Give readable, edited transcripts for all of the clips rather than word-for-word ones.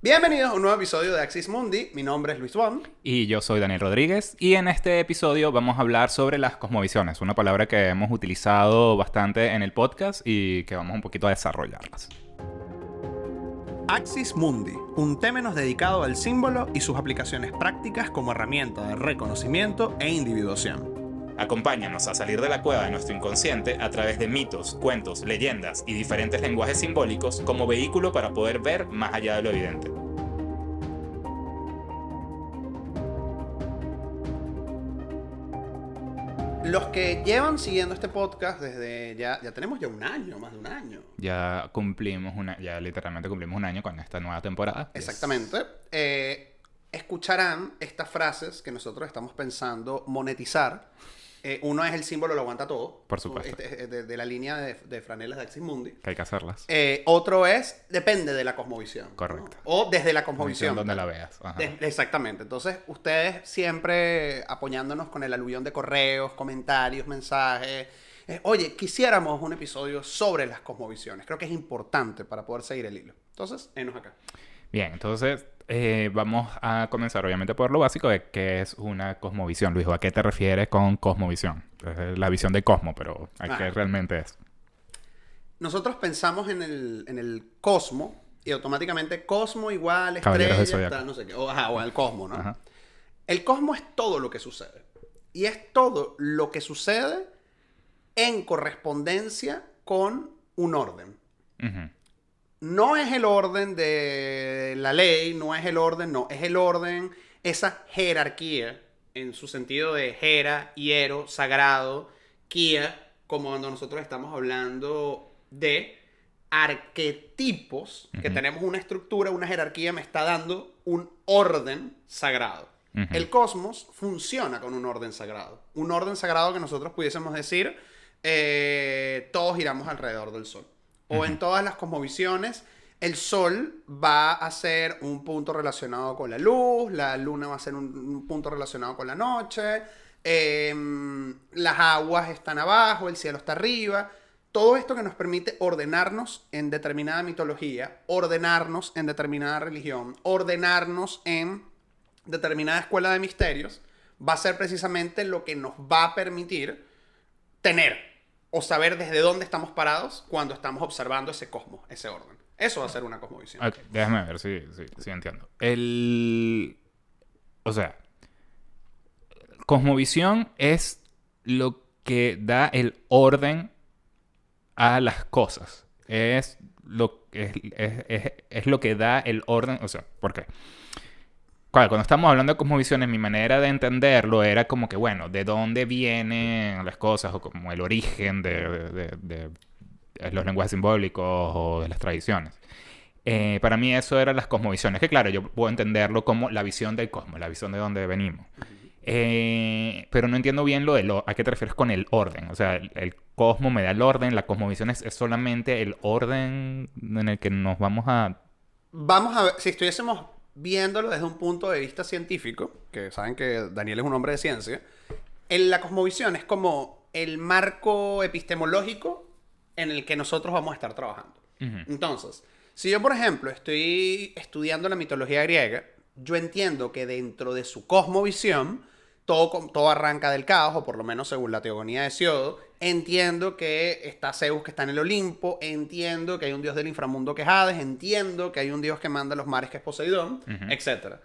Bienvenidos a un nuevo episodio de Axis Mundi. Mi nombre es Luis Juan. Y yo soy Daniel Rodríguez y en este episodio vamos a hablar sobre las cosmovisiones, una palabra que hemos utilizado bastante en el podcast y que vamos un poquito a desarrollarlas. Axis Mundi, un término dedicado al símbolo y sus aplicaciones prácticas como herramienta de reconocimiento e individuación. Acompáñanos a salir de la cueva de nuestro inconsciente a través de mitos, cuentos, leyendas y diferentes lenguajes simbólicos como vehículo para poder ver más allá de lo evidente. Los que llevan siguiendo este podcast desde ya tenemos ya un año, más de un año. Ya literalmente cumplimos un año con esta nueva temporada. Exactamente. Escucharán estas frases que nosotros estamos pensando monetizar. Uno es el símbolo lo aguanta todo. Por supuesto. De la línea de franelas de Axis Mundi. Que hay que hacerlas. Otro es depende de la cosmovisión. Correcto. ¿No? O desde la cosmovisión. Donde la veas. Ajá. Exactamente. Entonces, ustedes siempre apoyándonos con el aluvión de correos, comentarios, mensajes. Oye, quisiéramos un episodio sobre las cosmovisiones. Creo que es importante para poder seguir el hilo. Entonces, enos acá. Bien, entonces vamos a comenzar obviamente por lo básico de qué es una cosmovisión. Luis, ¿a qué te refieres con cosmovisión? Es la visión de cosmo, pero ¿a qué realmente es? Nosotros pensamos en el cosmo y automáticamente cosmo igual Caballeros estrella, tal, no sé qué. O el cosmo, ¿no? Ajá. El cosmo es todo lo que sucede. Y es todo lo que sucede en correspondencia con un orden. Uh-huh. No es el orden de la ley, no es el orden, no. Es el orden, esa jerarquía, en su sentido de jera, hiero, sagrado, kia, como cuando nosotros estamos hablando de arquetipos, que tenemos una estructura, una jerarquía, me está dando un orden sagrado. Uh-huh. El cosmos funciona con un orden sagrado. Un orden sagrado que nosotros pudiésemos decir, todos giramos alrededor del sol. O en todas las cosmovisiones, el sol va a ser un punto relacionado con la luz, la luna va a ser un punto relacionado con la noche, las aguas están abajo, el cielo está arriba. Todo esto que nos permite ordenarnos en determinada mitología, ordenarnos en determinada religión, ordenarnos en determinada escuela de misterios, va a ser precisamente lo que nos va a permitir tener o saber desde dónde estamos parados cuando estamos observando ese cosmos, ese orden. Eso va a ser una cosmovisión. Ok, déjame ver si entiendo. O sea, cosmovisión es lo que da el orden a las cosas. Es lo que da el orden. O sea, ¿por qué? Cuando estamos hablando de cosmovisiones, mi manera de entenderlo era como que, bueno, de dónde vienen las cosas o como el origen de los lenguajes simbólicos o de las tradiciones. Para mí eso eran las cosmovisiones, que claro, yo puedo entenderlo como la visión del cosmos, la visión de dónde venimos. Pero no entiendo bien a qué te refieres con el orden. O sea, el cosmos me da el orden, la cosmovisión es solamente el orden en el que nos vamos a... Vamos a ver, si estuviésemos viéndolo desde un punto de vista científico, que saben que Daniel es un hombre de ciencia, la cosmovisión es como el marco epistemológico en el que nosotros vamos a estar trabajando. Uh-huh. Entonces, si yo, por ejemplo, estoy estudiando la mitología griega, yo entiendo que dentro de su cosmovisión todo arranca del caos, o por lo menos según la teogonía de Hesiodo. Entiendo que está Zeus que está en el Olimpo, entiendo que hay un dios del inframundo que es Hades, entiendo que hay un dios que manda los mares que es Poseidón, uh-huh, etc.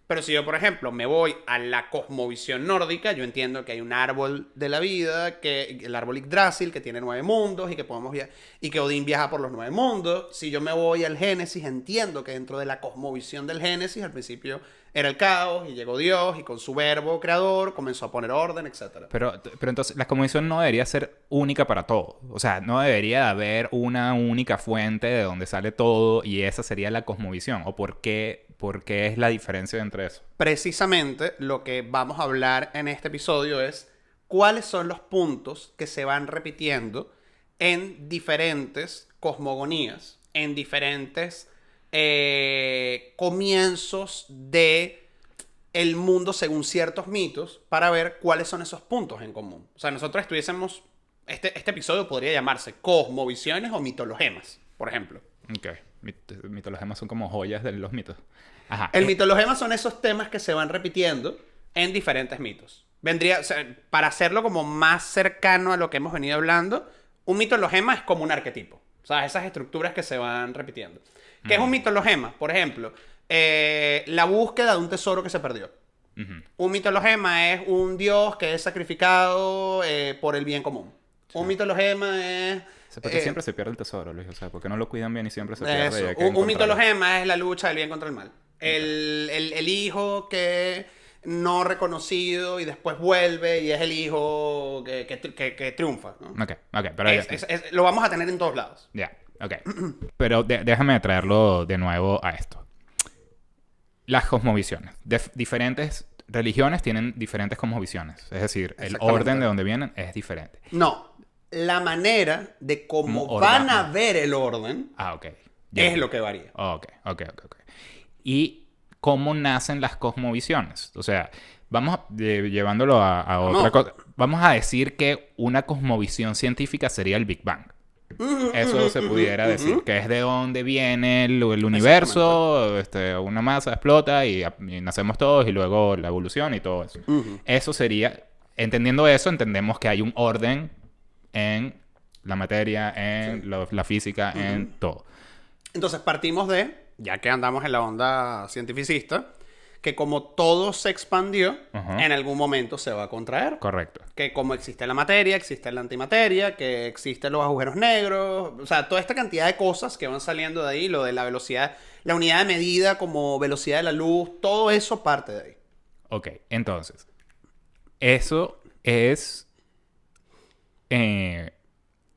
Pero si yo, por ejemplo, me voy a la cosmovisión nórdica, yo entiendo que hay un árbol de la vida, que el árbol Yggdrasil, que tiene 9 mundos y que Odín viaja por los 9 mundos. Si yo me voy al Génesis, entiendo que dentro de la cosmovisión del Génesis, al principio era el caos y llegó Dios y con su verbo creador comenzó a poner orden, etc. Pero entonces la cosmovisión no debería ser única para todo. O sea, no debería haber una única fuente de donde sale todo y esa sería la cosmovisión. ¿O por qué es la diferencia entre eso? Precisamente lo que vamos a hablar en este episodio es cuáles son los puntos que se van repitiendo en diferentes cosmogonías, en diferentes comienzos de el mundo según ciertos mitos, para ver cuáles son esos puntos en común. O sea, nosotros este episodio podría llamarse cosmovisiones o mitologemas, por ejemplo. Okay. Mitologemas son como joyas de los mitos. Ajá. El mitologema son esos temas que se van repitiendo en diferentes mitos. Vendría, o sea, para hacerlo como más cercano a lo que hemos venido hablando, un mitologema es como un arquetipo. O sea, esas estructuras que se van repitiendo. ¿Qué es un mitologema? Por ejemplo, la búsqueda de un tesoro que se perdió. Un mitologema es un dios que es sacrificado por el bien común. Un mitologema es... Porque siempre se pierde el tesoro, Luis. O sea, porque no lo cuidan bien y siempre se pierde. Eso. Y hay que Un encontrarlo. mitologema es la lucha del bien contra el mal. El hijo que no reconocido y después vuelve y es el hijo que triunfa, ¿no? Ok, pero Lo vamos a tener en todos lados. ya, ok. Pero déjame traerlo de nuevo a esto. Las cosmovisiones. Diferentes religiones tienen diferentes cosmovisiones. Es decir, el orden de donde vienen es diferente. No, la manera de cómo Como van orden. a ver el orden Ah, ok. es lo que varía. Ok. ¿Y cómo nacen las cosmovisiones? O sea, vamos llevándolo a otra No. cosa. Vamos a decir que una cosmovisión científica sería el Big Bang. Eso se pudiera decir, que es de dónde viene el universo, una masa explota y nacemos todos y luego la evolución y todo eso. Eso sería, entendiendo eso, entendemos que hay un orden en la materia, en la física, en todo. Entonces partimos de, ya que andamos en la onda cientificista, que como todo se expandió, Ajá. en algún momento se va a contraer. Correcto. Que como existe la materia, existe la antimateria, que existen los agujeros negros, o sea, toda esta cantidad de cosas que van saliendo de ahí, lo de la velocidad, la unidad de medida como velocidad de la luz, todo eso parte de ahí. Ok, entonces, eso es,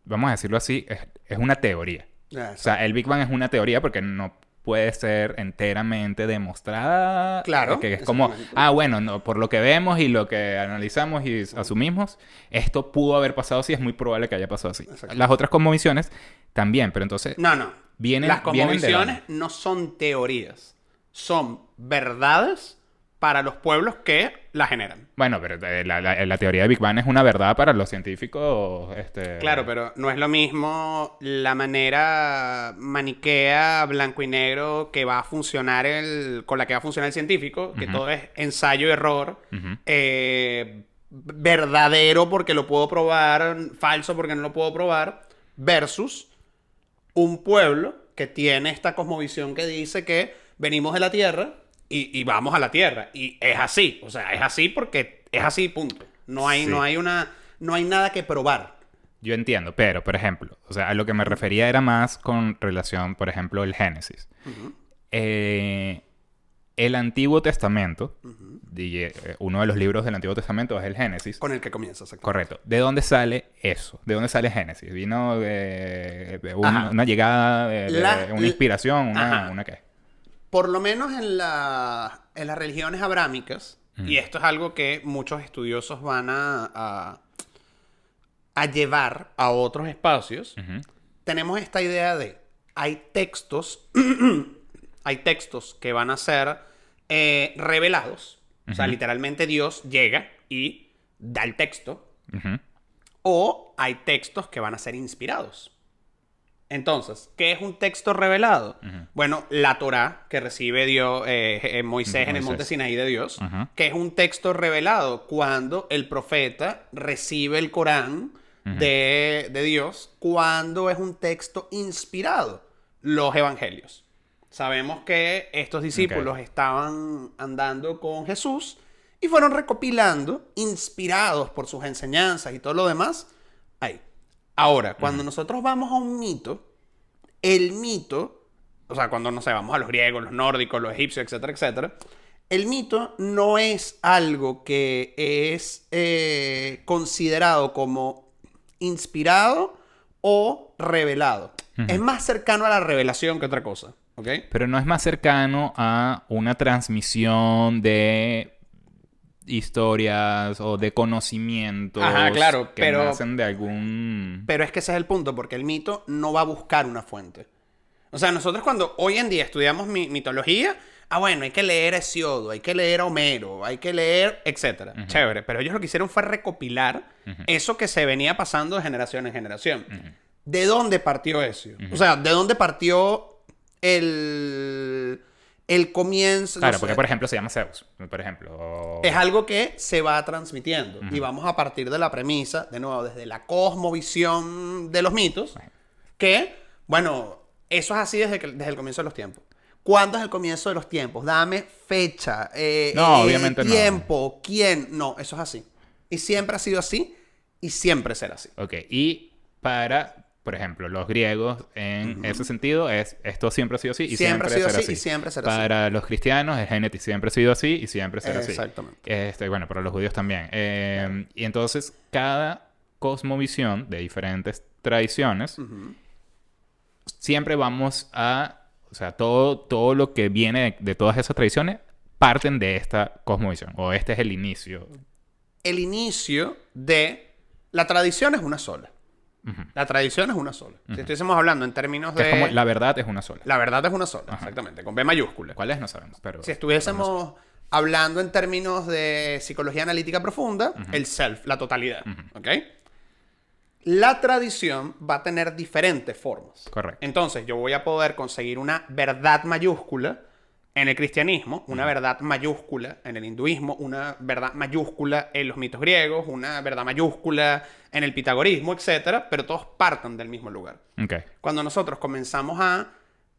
vamos a decirlo así, es una teoría. O sea, el Big Bang es una teoría porque no puede ser enteramente demostrada. Claro, Que es como, exactamente. bueno, no, por lo que vemos y lo que analizamos y asumimos, esto pudo haber pasado así, es muy probable que haya pasado así. Exacto. Las otras cosmovisiones también, pero entonces... No. Las Las cosmovisiones no son teorías, son verdades para los pueblos que la generan. Bueno, pero la teoría de Big Bang es una verdad para los científicos. Claro, pero no es lo mismo la manera maniquea, blanco y negro que va a funcionar con la que va a funcionar el científico, que todo es ensayo y error, verdadero porque lo puedo probar, falso porque no lo puedo probar, versus un pueblo que tiene esta cosmovisión que dice que venimos de la Tierra y vamos a la Tierra. Y es así. O sea, es así porque es así, punto. No hay nada que probar. Yo entiendo, pero, por ejemplo, o sea, a lo que me refería era más con relación, por ejemplo, el Génesis. El Antiguo Testamento, uno de los libros del Antiguo Testamento es el Génesis. Con el que comienza, exactamente. Correcto. ¿De dónde sale eso? ¿De dónde sale Génesis? ¿Vino de Ajá. una llegada, de una inspiración? Ajá. ¿Una qué? Por lo menos en las religiones abrámicas, y esto es algo que muchos estudiosos van a llevar a otros espacios, tenemos esta idea de hay textos que van a ser revelados. O sea, literalmente Dios llega y da el texto. O hay textos que van a ser inspirados. Entonces, ¿qué es un texto revelado? Bueno, la Torá que recibe Dios, Moisés en el monte Sinaí de Dios, que es un texto revelado cuando el profeta recibe el Corán de Dios, cuando es un texto inspirado, los evangelios. Sabemos que estos discípulos estaban andando con Jesús y fueron recopilando, inspirados por sus enseñanzas y todo lo demás, ahí. Ahora, cuando nosotros vamos a un mito, el mito, o sea, cuando, no sé, vamos a los griegos, los nórdicos, los egipcios, etcétera, etcétera, el mito no es algo que es considerado como inspirado o revelado. Es más cercano a la revelación que otra cosa, ¿ok? Pero no es más cercano a una transmisión de historias o de conocimientos. Ajá, claro, que nacen de algún... Pero es que ese es el punto, porque el mito no va a buscar una fuente. O sea, nosotros cuando hoy en día estudiamos mitología, bueno, hay que leer a Hesiodo, hay que leer a Homero, hay que leer, etcétera. Chévere, pero ellos lo que hicieron fue recopilar eso que se venía pasando de generación en generación. ¿De dónde partió eso? O sea, ¿de dónde partió el comienzo. Claro, no sé, porque por ejemplo se llama Zeus, por ejemplo. es algo que se va transmitiendo. Y vamos a partir de la premisa, de nuevo, desde la cosmovisión de los mitos, que, bueno, eso es así desde el comienzo de los tiempos. ¿Cuándo es el comienzo de los tiempos? Dame fecha, No, obviamente tiempo, quién. No, eso es así. Y siempre ha sido así y siempre será así. Ok, y para, por ejemplo, los griegos, en ese sentido, esto siempre ha sido así y siempre, ha sido será así y siempre será así. Para los cristianos, el Génesis siempre ha sido así y siempre será así. Exactamente. Bueno, para los judíos también. Y entonces, cada cosmovisión de diferentes tradiciones, siempre vamos a... O sea, todo lo que viene de todas esas tradiciones parten de esta cosmovisión. O este es el inicio. El inicio de... La tradición es una sola. La tradición es una sola. Si estuviésemos hablando en términos de... Es como la verdad es una sola. La verdad es una sola, exactamente. Con B mayúscula. ¿Cuál es? No sabemos. Pero si estuviésemos hablando en términos de psicología analítica profunda, el self, la totalidad. ¿Ok? La tradición va a tener diferentes formas. Correcto. Entonces, yo voy a poder conseguir una verdad mayúscula en el cristianismo, una verdad mayúscula en el hinduismo, una verdad mayúscula en los mitos griegos, una verdad mayúscula en el pitagorismo, etc. Pero todos parten del mismo lugar. Okay. Cuando nosotros comenzamos a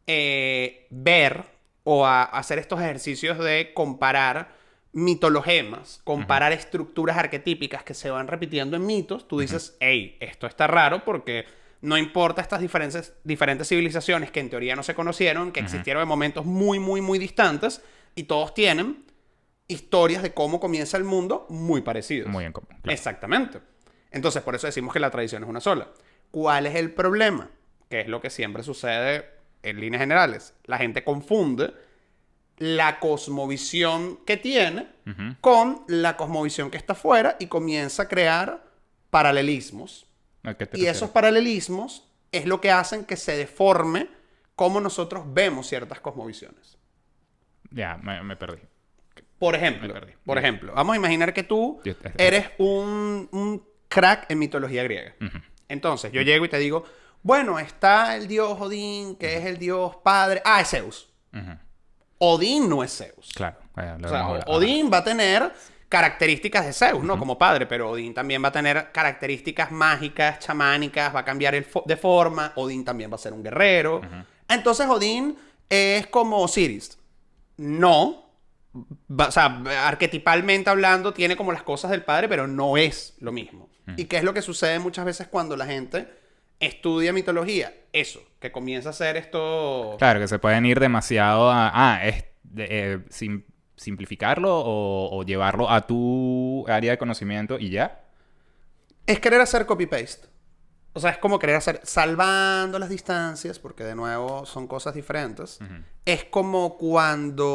ver o a hacer estos ejercicios de comparar mitologemas, comparar estructuras arquetípicas que se van repitiendo en mitos, tú dices, hey, esto está raro porque no importa estas diferentes civilizaciones que en teoría no se conocieron, que existieron en momentos muy, muy, muy distantes, y todos tienen historias de cómo comienza el mundo muy parecidos. Muy en común. Claro. Exactamente. Entonces, por eso decimos que la tradición es una sola. ¿Cuál es el problema? Que es lo que siempre sucede en líneas generales. La gente confunde la cosmovisión que tiene con la cosmovisión que está afuera y comienza a crear paralelismos. Y esos paralelismos es lo que hacen que se deforme cómo nosotros vemos ciertas cosmovisiones. Ya, me perdí. Por ejemplo, vamos a imaginar que tú eres un crack en mitología griega. Entonces, yo llego y te digo, bueno, está el dios Odín, que es el dios padre. Ah, es Zeus. Odín no es Zeus. Claro. O sea, Odín va a tener características de Zeus, ¿no? Como padre, pero Odín también va a tener características mágicas, chamánicas, va a cambiar de forma. Odín también va a ser un guerrero. Entonces, Odín es como Osiris. No. O sea, arquetipalmente hablando, tiene como las cosas del padre, pero no es lo mismo. ¿Y qué es lo que sucede muchas veces cuando la gente estudia mitología? Eso, que comienza a hacer esto... Claro, que se pueden ir demasiado a... simplificarlo o llevarlo a tu área de conocimiento y ya. Es querer hacer copy-paste. O sea, es como querer hacer... Salvando las distancias, porque de nuevo son cosas diferentes. Es como cuando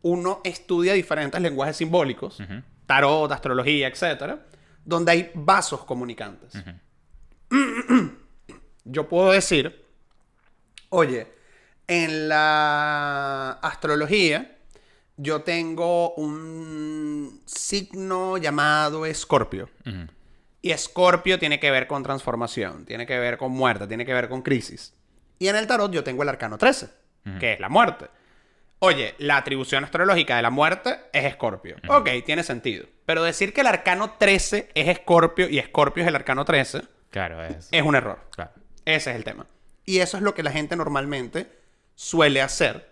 uno estudia diferentes lenguajes simbólicos, tarot, astrología, etcétera, donde hay vasos comunicantes. Yo puedo decir, oye, en la astrología yo tengo un signo llamado Escorpio. Y Escorpio tiene que ver con transformación, tiene que ver con muerte, tiene que ver con crisis. Y en el tarot yo tengo el arcano 13, que es la muerte. Oye, la atribución astrológica de la muerte es Escorpio. Ok, tiene sentido. Pero decir que el arcano 13 es Escorpio y Escorpio es el arcano 13... Claro, es un error. Claro. Ese es el tema. Y eso es lo que la gente normalmente suele hacer.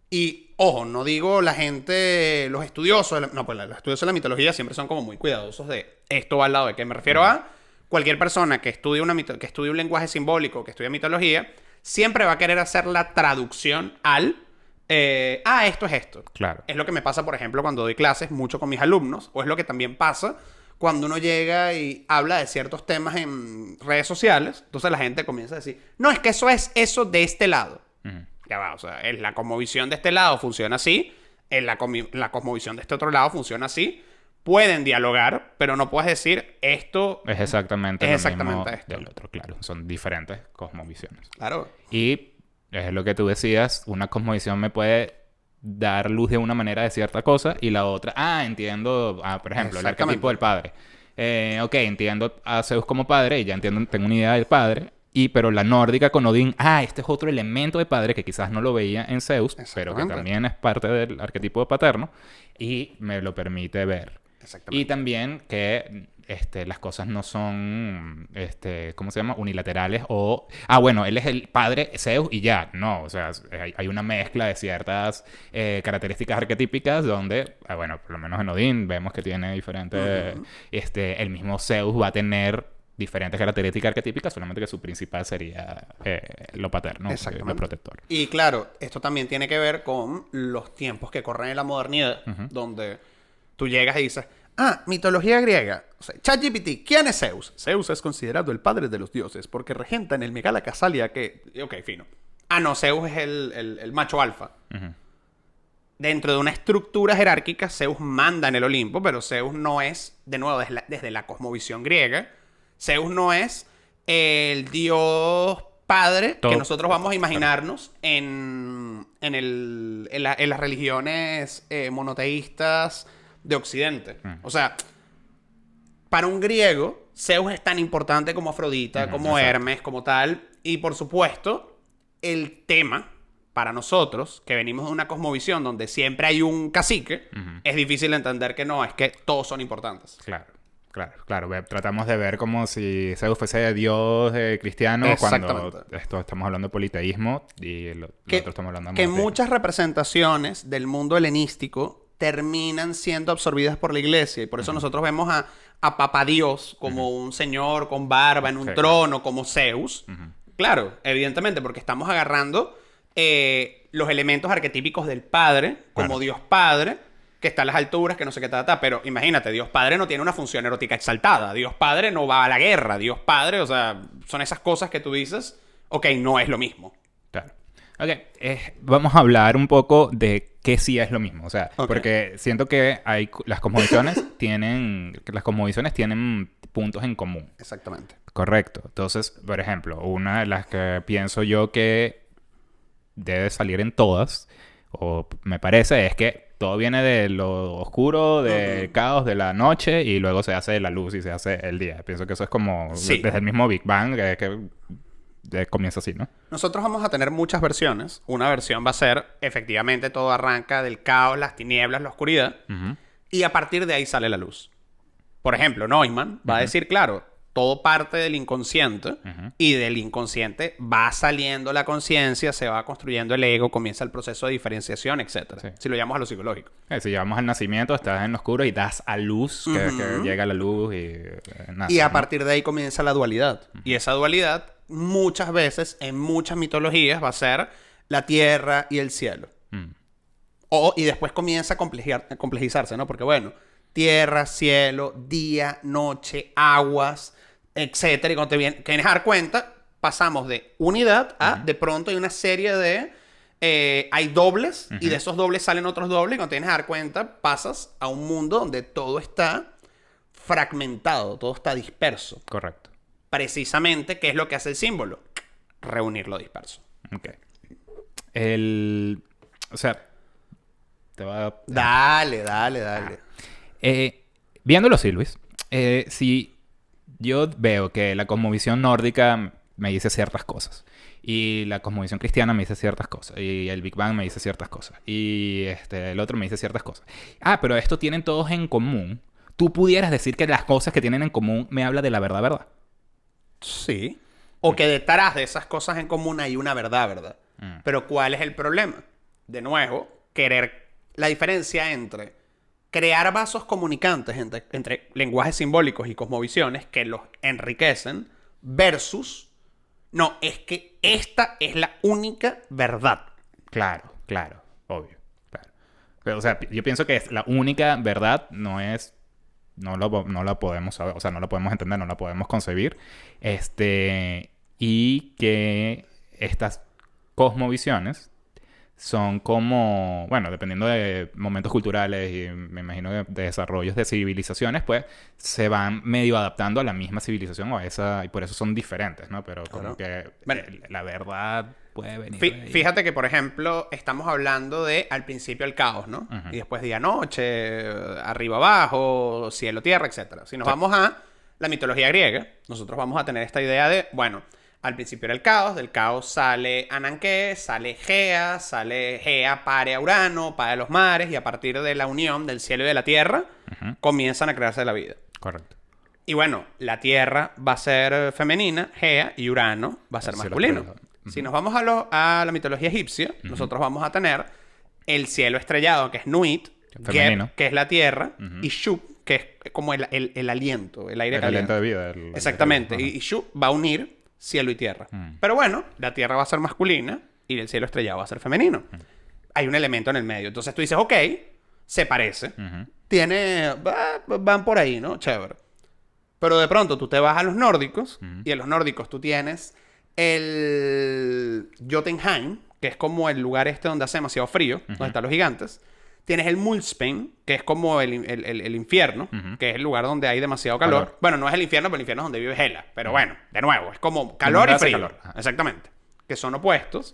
Y, ojo, no digo la gente, los estudiosos, los estudiosos de la mitología siempre son como muy cuidadosos de esto va al lado de qué. Me refiero a cualquier persona que estudie un lenguaje simbólico, que estudie mitología, siempre va a querer hacer la traducción al... esto es esto. Claro. Es lo que me pasa, por ejemplo, cuando doy clases mucho con mis alumnos, o es lo que también pasa cuando uno llega y habla de ciertos temas en redes sociales. Entonces la gente comienza a decir, no, es que eso es eso de este lado. Ya va, o sea, en la cosmovisión de este lado funciona así, en la cosmovisión de este otro lado funciona así. Pueden dialogar, pero no puedes decir esto es exactamente es lo exactamente mismo esto. del otro, claro. Son diferentes cosmovisiones. Claro. Y es lo que tú decías, una cosmovisión me puede dar luz de una manera de cierta cosa y la otra, entiendo, por ejemplo, el arquetipo del padre. Ok, entiendo a Zeus como padre y ya entiendo, tengo una idea del padre pero la nórdica con Odín, este es otro elemento de padre que quizás no lo veía en Zeus, pero que también es parte del arquetipo paterno y me lo permite ver. Exactamente. Y también que las cosas no son, ¿cómo se llama? Unilaterales o... bueno, él es el padre Zeus y ya. No, o sea, hay una mezcla de ciertas características arquetípicas donde, bueno, por lo menos en Odín vemos que tiene diferentes... el mismo Zeus va a tener diferentes características arquetípicas, solamente que su principal sería lo paterno, lo protector. Y claro, esto también tiene que ver con los tiempos que corren en la modernidad, donde tú llegas y dices, mitología griega. O sea, ChatGPT, ¿quién es Zeus? Zeus es considerado el padre de los dioses porque regenta en el Megala Casalia que... Ok, fino. No, Zeus es el macho alfa. Dentro de una estructura jerárquica, Zeus manda en el Olimpo, pero Zeus no es, de nuevo, desde la cosmovisión griega, Zeus no es el dios padre que nosotros vamos a imaginarnos en las religiones monoteístas de Occidente. O sea, para un griego, Zeus es tan importante como Afrodita, como Hermes, como tal. Y por supuesto, el tema, para nosotros, que venimos de una cosmovisión donde siempre hay un cacique, es difícil entender que no, es que todos son importantes. Claro. Tratamos de ver como si Zeus fuese Dios cristiano cuando estamos hablando de politeísmo y lo otro estamos hablando de que muchas representaciones del mundo helenístico terminan siendo absorbidas por la iglesia y por eso nosotros vemos a Papa Dios como un señor con barba en un trono, como Zeus. Claro, evidentemente, porque estamos agarrando los elementos arquetípicos del padre como Dios Padre, que está a las alturas, que no sé qué tal, pero imagínate, Dios Padre no tiene una función erótica exaltada. Dios Padre no va a la guerra. Dios Padre, o sea, son esas cosas que tú dices, ok, no es lo mismo. Claro. Ok, vamos a hablar un poco de qué sí es lo mismo. O sea, porque siento que las cosmovisiones tienen puntos en común. Exactamente. Correcto. Entonces, por ejemplo, una de las que pienso yo que debe salir en todas, o me parece, es que todo viene de lo oscuro, del caos, de la noche, y luego se hace la luz y se hace el día. Pienso que eso es como desde el mismo Big Bang, que comienza así, ¿no? Nosotros vamos a tener muchas versiones. Una versión va a ser, efectivamente, todo arranca del caos, las tinieblas, la oscuridad, y a partir de ahí sale la luz. Por ejemplo, Neumann va a decir, claro, todo parte del inconsciente y del inconsciente va saliendo la conciencia, se va construyendo el ego, comienza el proceso de diferenciación, etc. Sí. Si lo llamamos a lo psicológico. Si llevamos al nacimiento, estás en lo oscuro y das a luz, que llega la luz y nace. Y a partir de ahí comienza la dualidad. Y esa dualidad muchas veces, en muchas mitologías, va a ser la tierra y el cielo. Y después comienza a complejizarse, ¿no? Porque bueno, tierra, cielo, día, noche, aguas, etcétera. Y cuando te vienes a dar cuenta, pasamos de unidad a de pronto hay una serie de... hay dobles y de esos dobles salen otros dobles. Y cuando te vienes a dar cuenta, pasas a un mundo donde todo está fragmentado, todo está disperso. Correcto. Precisamente, ¿qué es lo que hace el símbolo? Reunir lo disperso. Ok. O sea... Te va a... Dale. Viéndolo así, Luis, si yo veo que la cosmovisión nórdica me dice ciertas cosas y la cosmovisión cristiana me dice ciertas cosas y el Big Bang me dice ciertas cosas y el otro me dice ciertas cosas. Pero esto tienen todos en común. Tú pudieras decir que las cosas que tienen en común me habla de la verdad. Sí. O que detrás de esas cosas en común hay una verdad. Pero ¿cuál es el problema? De nuevo, la diferencia entre crear vasos comunicantes entre lenguajes simbólicos y cosmovisiones que los enriquecen versus, no, es que esta es la única verdad. Claro, obvio, claro. Pero, o sea, yo pienso que la única verdad no la podemos saber, o sea, no la podemos entender, no la podemos concebir, y que estas cosmovisiones son como, bueno, dependiendo de momentos culturales y me imagino de desarrollos de civilizaciones, pues se van medio adaptando a la misma civilización o a esa, y por eso son diferentes, ¿no? Pero como que la verdad puede venir. Fíjate que, por ejemplo, estamos hablando de al principio el caos, ¿no? Y después día-noche, arriba-abajo, cielo-tierra, etc. Si nos vamos a la mitología griega, nosotros vamos a tener esta idea de, bueno, Al principio era el caos, del caos sale Ananké, sale Gea pare a Urano, pare a los mares, y a partir de la unión del cielo y de la tierra, comienzan a crearse la vida. Correcto. Y bueno, la tierra va a ser femenina, Gea, y Urano va a ser El cielo masculino. estrellado. Si nos vamos a la mitología egipcia, nosotros vamos a tener el cielo estrellado, que es Nuit, Femenino. Geb, que es la tierra, y Shup, que es como el aliento, el aire El caliente. aliento de vida. Exactamente. Ajá. Y Shu va a unir cielo y tierra. Pero bueno, la tierra va a ser masculina y el cielo estrellado va a ser femenino. Hay un elemento en el medio. Entonces tú dices, ok, se parece. Tiene... van por ahí, ¿no? Chévere. Pero de pronto tú te vas a los nórdicos y en los nórdicos tú tienes el Jotunheim, que es como el lugar este donde hace demasiado frío, donde están los gigantes. Tienes el Muspelheim, que es como el infierno, que es el lugar donde hay demasiado calor. Bueno, no es el infierno, pero el infierno es donde vive Hela. Pero bueno, de nuevo, es como calor y hace frío. calor. Ajá. Exactamente. Que son opuestos.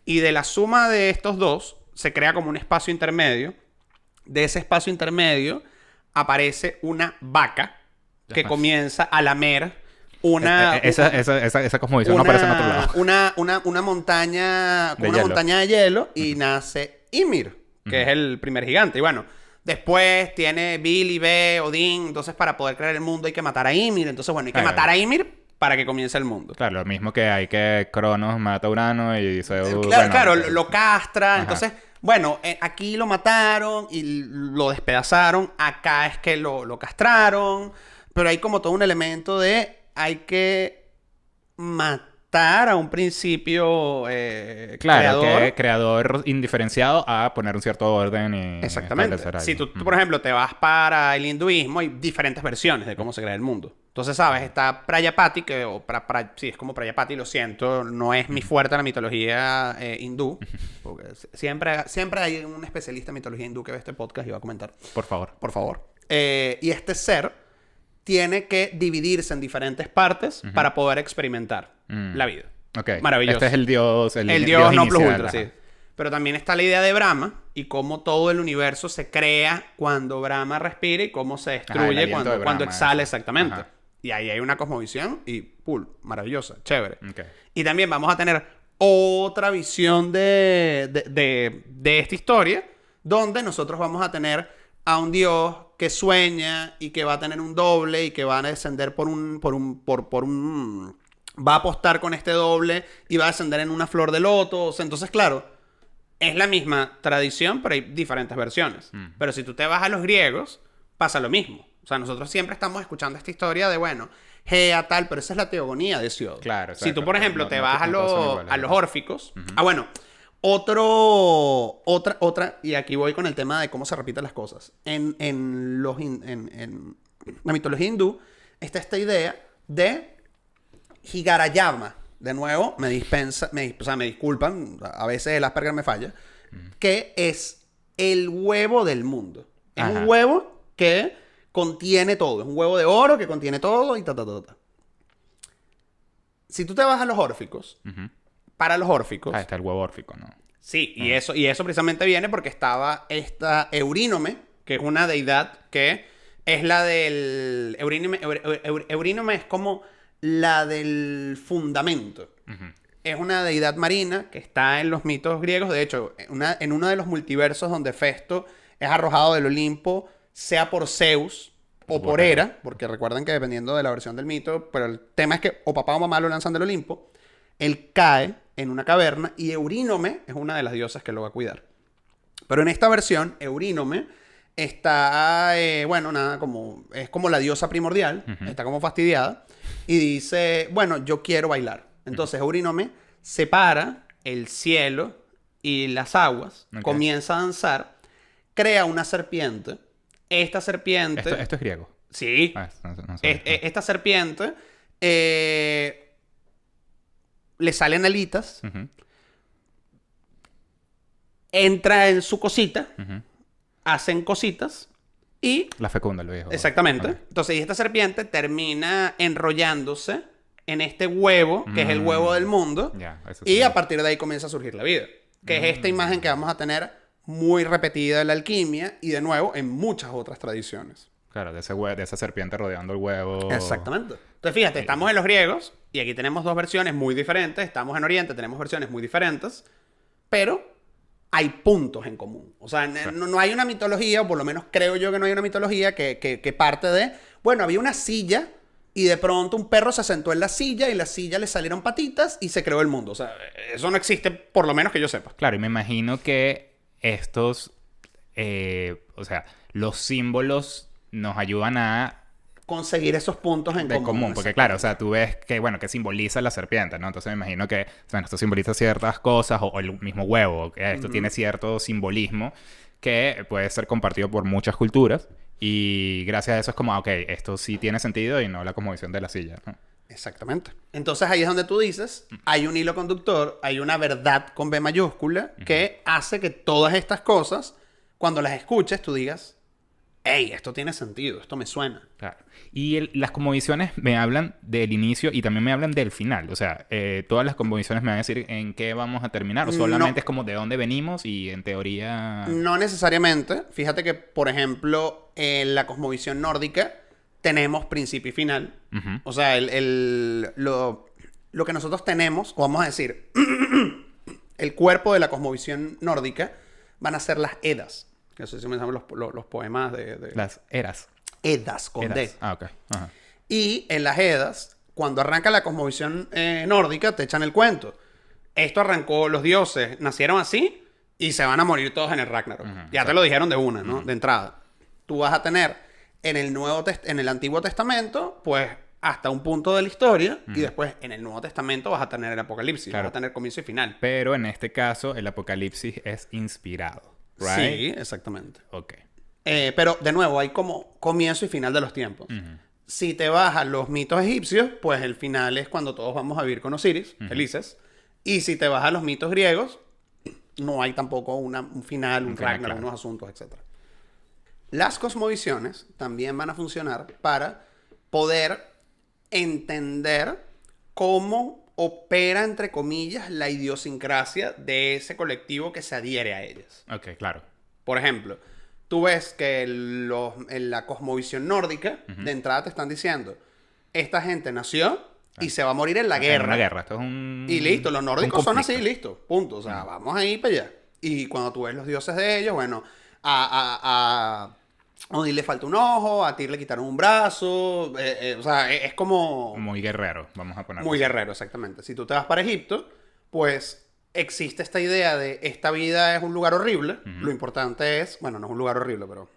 Y de la suma de estos dos, se crea como un espacio intermedio. De ese espacio intermedio aparece una vaca que Ajá. comienza a lamer una... Esa cosmovisión no aparece en otro lado. una montaña, De una hielo. montaña de hielo y nace Ymir, que es el primer gigante. Y bueno, después tiene Billy, B, Odín. Entonces, para poder crear el mundo hay que matar a Ymir. Entonces, bueno, hay que matar a Ymir para que comience el mundo. Claro, lo mismo que hay que Cronos mata a Urano y Zeus... Claro, bueno, lo castra. Ajá. Entonces, bueno, aquí lo mataron y lo despedazaron. Acá es que lo castraron. Pero hay como todo un elemento de... hay que matar a un principio Claro, creador. que creador indiferenciado a poner un cierto orden y Exactamente. establecer Si algo. tú, por ejemplo, te vas para el hinduismo, hay diferentes versiones de cómo se crea el mundo. Entonces, ¿sabes? Está Prayapati, sí, es como Prayapati, lo siento, no es mi fuerte la mitología hindú. Porque siempre hay un especialista en mitología hindú que ve este podcast y va a comentar. Por favor. Por favor. Y este ser tiene que dividirse en diferentes partes para poder experimentar la vida. Ok. Maravilloso. Este es el dios... El dios no plus inicial, ultra, ajá. sí. Pero también está la idea de Brahma y cómo todo el universo se crea cuando Brahma respira y cómo se el destruye aliento de cuando Brahma, exhala eso. exactamente. Ajá. Y ahí hay una cosmovisión y maravillosa, chévere. Ok. Y también vamos a tener otra visión de esta historia donde nosotros vamos a tener a un dios que sueña y que va a tener un doble y que va a descender va a apostar con este doble y va a descender en una flor de loto. O sea, entonces, claro, es la misma tradición, pero hay diferentes versiones. Pero si tú te vas a los griegos, pasa lo mismo. O sea, nosotros siempre estamos escuchando esta historia de, bueno, Gea tal, pero esa es la teogonía de Hesíodo. Claro, Si tú, exacto. por ejemplo, No- te no- vas no todos son iguales, a los ¿verdad? órficos. Bueno, otra, y aquí voy con el tema de cómo se repiten las cosas. En la mitología hindú está esta idea de Higarayama. De nuevo, me disculpan, a veces el Asperger me falla, que es el huevo del mundo. Es Ajá. un huevo que contiene todo. Es un huevo de oro que contiene todo y ta. Si tú te vas a los órficos, para los órficos, Ah, está el huevo órfico, ¿no? sí, y eso precisamente viene porque estaba esta Eurínome, que es una deidad que es la del... Eurínome es como la del fundamento. Es una deidad marina que está en los mitos griegos. De hecho, en uno de los multiversos donde Festo es arrojado del Olimpo, sea por Zeus o por Hera, porque recuerden que dependiendo de la versión del mito, pero el tema es que o papá o mamá lo lanzan del Olimpo, él cae en una caverna y Eurínome es una de las diosas que lo va a cuidar. Pero en esta versión, Eurínome está, bueno, nada, es como la diosa primordial, está como fastidiada, y dice, bueno, yo quiero bailar. Entonces Eurínome separa el cielo y las aguas, Ok. comienza a danzar, crea una serpiente. Esta serpiente... Esto es griego. Sí. Ah, no sé. Esta serpiente le salen alitas, Ujú, entra en su cosita, ujú. hacen cositas y... La fecunda, lo dijo. Exactamente. Ok. Entonces, y esta serpiente termina enrollándose en este huevo, que es el huevo del mundo, Ya, eso y sí. a partir de ahí comienza a surgir la vida. Que es esta imagen que vamos a tener muy repetida en la alquimia y de nuevo en muchas otras tradiciones. Claro, de esa serpiente rodeando el huevo. Exactamente. Entonces, fíjate, estamos en los griegos Y aquí tenemos dos versiones muy diferentes. Estamos en Oriente, tenemos versiones muy diferentes. Pero hay puntos en común. O sea, no hay una mitología, o por lo menos creo yo que no hay una mitología que parte de... Bueno, había una silla y de pronto un perro se sentó en la silla y la silla le salieron patitas y se creó el mundo. O sea, eso no existe, por lo menos que yo sepa. Claro, y me imagino que estos, o sea, los símbolos nos ayudan a Conseguir esos puntos en de común, porque exactamente. claro, o sea, tú ves que, bueno, que simboliza la serpiente, ¿no? Entonces me imagino que, bueno, esto simboliza ciertas cosas, o el mismo huevo, que esto tiene cierto simbolismo que puede ser compartido por muchas culturas, y gracias a eso es como, ok, esto sí tiene sentido y no la cosmovisión de la silla, ¿no? Exactamente. Entonces ahí es donde tú dices, hay un hilo conductor, hay una verdad con B mayúscula que hace que todas estas cosas, cuando las escuches, tú digas, hey, esto tiene sentido, esto me suena. Claro. Y las cosmovisiones me hablan del inicio y también me hablan del final. O sea, todas las cosmovisiones me van a decir en qué vamos a terminar. O solamente No. es como de dónde venimos y en teoría... No necesariamente. Fíjate que, por ejemplo, en la cosmovisión nórdica tenemos principio y final. Ujú. O sea, lo que nosotros tenemos, o vamos a decir, el cuerpo de la cosmovisión nórdica van a ser las Edas. Que eso sí me llaman los poemas de... Las eras. Edas, con D. Eras. Ah, ok. Ajá. Y en las Edas, cuando arranca la cosmovisión nórdica, te echan el cuento. Esto arrancó, los dioses nacieron así y se van a morir todos en el Ragnarok. Ya te lo dijeron de una, ¿no? De entrada. Tú vas a tener en el Antiguo Testamento, pues hasta un punto de la historia, y después en el Nuevo Testamento vas a tener el Apocalipsis, Claro. vas a tener comienzo y final. Pero en este caso, el apocalipsis es inspirado. ¿Right? Sí, exactamente. Ok. Pero de nuevo, hay como comienzo y final de los tiempos. Si te vas a los mitos egipcios, pues el final es cuando todos vamos a vivir con Osiris, felices. Y si te vas a los mitos griegos, no hay tampoco un final, un final, Ragnarok, claro. unos asuntos, etc. Las cosmovisiones también van a funcionar para poder entender cómo opera, entre comillas, la idiosincrasia de ese colectivo que se adhiere a ellas. Ok, claro. Por ejemplo, tú ves que en la cosmovisión nórdica, de entrada te están diciendo, esta gente nació y se va a morir en la En guerra. una guerra. Esto es un... Y listo, los nórdicos un son así, conflicto. listo, punto. O sea, vamos a ir para allá. Y cuando tú ves los dioses de ellos, bueno, a Odín le falta un ojo, a Tyr le quitaron un brazo, o sea, es como Muy guerrero, vamos a ponerlo. muy guerrero, exactamente. Si tú te vas para Egipto, pues existe esta idea de esta vida es un lugar horrible. Lo importante es, bueno, no es un lugar horrible, pero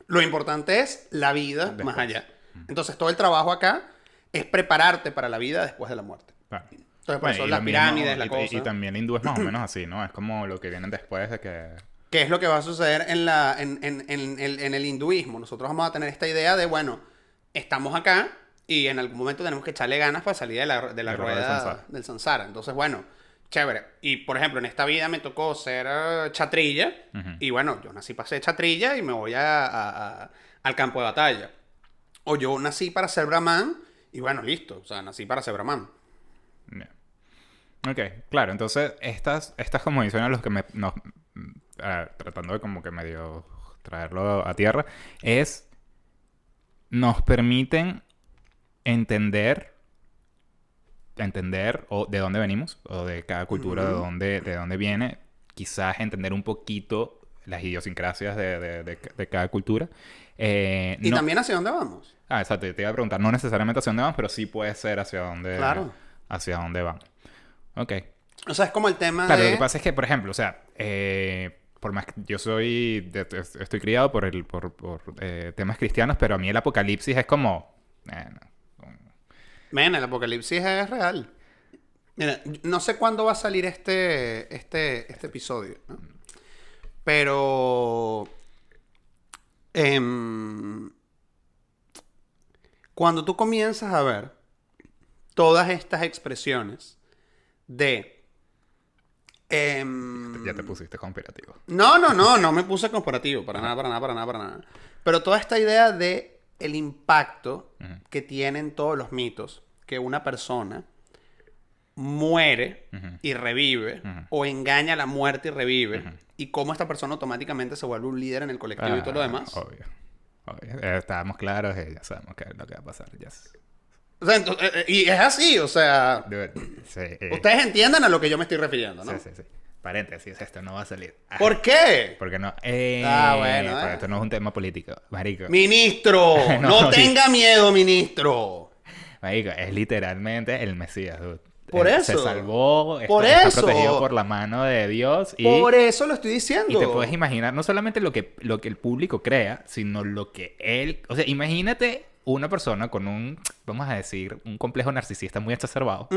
lo importante es la vida Después. más allá. Entonces todo el trabajo acá es prepararte para la vida después de la muerte. Claro. Entonces por Bueno, eso y las lo pirámides, mismo- la cosa. y también el hindú es más o menos así, ¿no? Es como lo que vienen después de que... ¿Qué es lo que va a suceder en el hinduismo? Nosotros vamos a tener esta idea de, bueno, estamos acá y en algún momento tenemos que echarle ganas para salir de la rueda rueda del samsara. Entonces, bueno, chévere. Y, por ejemplo, en esta vida me tocó ser chatrilla y, bueno, yo nací para ser chatrilla y me voy al campo de batalla. O yo nací para ser brahman y, bueno, listo. O sea, nací para ser brahman. Yeah. Ok, claro. Entonces, estas cosmovisiones, los que tratando de como que medio traerlo a tierra, nos permiten entender o de dónde venimos, o de cada cultura, de dónde viene, quizás entender un poquito las idiosincrasias de cada cultura. Y también hacia dónde vamos. Ah, exacto. Te iba a preguntar, no necesariamente hacia dónde van, pero sí puede ser hacia dónde, Claro. hacia dónde van. Ok. O sea, es como el tema Claro, de... lo que pasa es que, por ejemplo, o sea, por más que yo estoy criado por temas cristianos, pero a mí el apocalipsis es como... Men, el apocalipsis es real. Mira, no sé cuándo va a salir este episodio, ¿no? Pero... cuando tú comienzas a ver todas estas expresiones de... ya te pusiste conspirativo. No me puse corporativo, para nada. Pero toda esta idea de el impacto que tienen todos los mitos, que una persona muere y revive, o engaña a la muerte y revive, y cómo esta persona automáticamente se vuelve un líder en el colectivo y todo lo demás. Obvio. Estábamos claros, ya sabemos qué es lo que va a pasar. Yes. O sea, y es así, o sea, Dude, sí, ustedes entiendan a lo que yo me estoy refiriendo, ¿no? sí, sí, sí. Paréntesis, esto no va a salir. Ah, ¿Por qué? ¿por qué no? Bueno, Pero esto no es un tema político, marico. Ministro, No, no tenga miedo, ministro. Marico, es literalmente el Mesías, dude. Por Se eso. salvó, Por está eso. protegido por la mano de Dios y... Por eso lo estoy diciendo. Y te puedes imaginar no solamente lo que el público crea, sino lo que él... O sea, imagínate una persona con un, vamos a decir, un complejo narcisista muy exacerbado,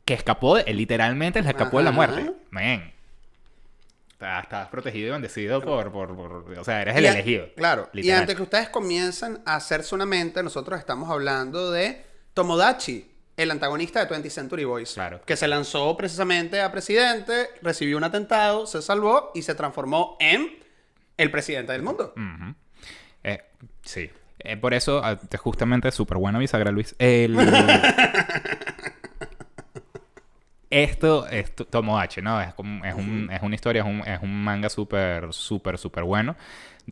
que escapó, él literalmente le escapó de la Ajá. muerte. Man, estás protegido y bendecido o sea, eres el Y elegido. Claro. Y Literal. antes que ustedes comiencen a hacerse una mente, nosotros estamos hablando de Tomodachi, el antagonista de 20th Century Boys. Claro. Que se lanzó precisamente a presidente, recibió un atentado, se salvó y se transformó en el presidente del mundo. Ujú. Sí. Por eso, justamente, súper buena bisagra, Luis. Esto es Tomodachi, ¿no? Es una historia, es un manga súper bueno